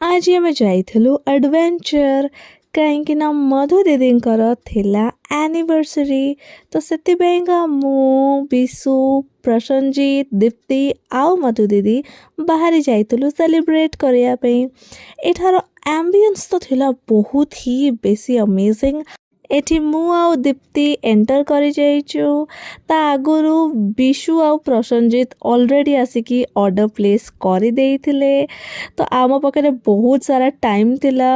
आज आम जाइलु एडवेंचर कहीं मधु दीदींकर थिला एनिवर्सरी तो सेतिपाइंका मु विशु प्रसन्नजीत दीप्ति आउ मधु दीदी बाहरी जाइलु सेलिब्रेट करिया पई। एठार एम्बियंस तो थिला बहुत ही बेसी अमेजिंग। एठी मु आउ दीप्ति एंटर करी जाइचु ता आगुरु विशु आउ प्रसन्नजीत ऑलरेडी आसिकी ऑर्डर प्लेस करी देइथिले। तो आम पाखे बहुत सारा टाइम थिला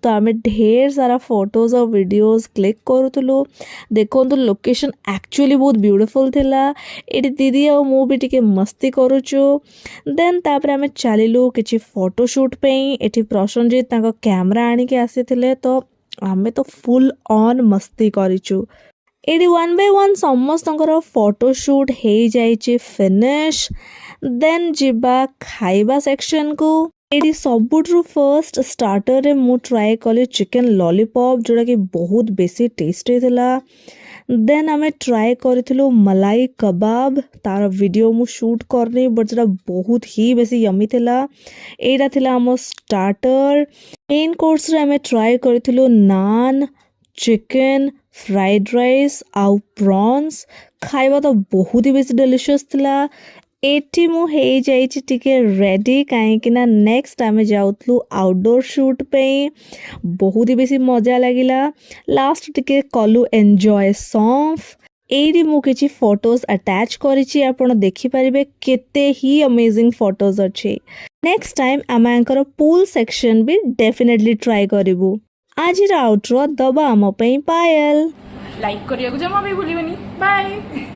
तो आम ढेर सारा फोटोज और वीडियोस क्लिक करूँ। देखो लोकेशन एक्चुअली बहुत ब्यूटीफुल थिला। एटी दीदी और मु भी टिके मस्ती करूचु। देन तापर आम चलिलु किछि फोटोशूट पे। एटी प्रसन्नजीत तांको कैमरा आनी के आसीथिले तो आमे तो फुल ऑन मस्ती करिचु। एटी 1 by 1 समस्तंकर फोटोशूट हो जाइए फिनिश। देन जिबा खाइबा सेक्शन को। एटी सबुठु फर्स्ट स्टार्टर रे मु ट्राए कली चिकन लॉलीपॉप जोड़ा कि बहुत बेसी टेस्टी थिला। देन आमे ट्राए करिथिलु मलाई कबाब तार वीडियो मु शूट करनी बट जरा बहुत ही बेसी यमी थिला। एटा थिला हमर स्टार्टर। मेन कोर्स रे आमे ट्राए करिथिलु नान चिकन फ्राइड राइस आउ प्रॉन्स। खाइबा तो बहुत ही बेसी डिलीशियस थिला। एटी मु हे जाइछि टिके रेडी काहे ना नेक्स्ट आमे जाउतलु आउटडोर शूट पे। बहुत ही बेसी मजा लागिला। लास्ट टिके कलु एन्जॉय सॉन्फ। एटी मु किछि फोटोज अटैच करिछि आपण देखि परिबे केते ही अमेजिंग फोटोज अछि। नेक्स्ट टाइम आमांकर पूल सेक्शन भी डेफिनेटली ट्राई करिवु। आज आउटरो दबा आम पे पायल लाइक करिया जमा भी भूलिबनी। बाय।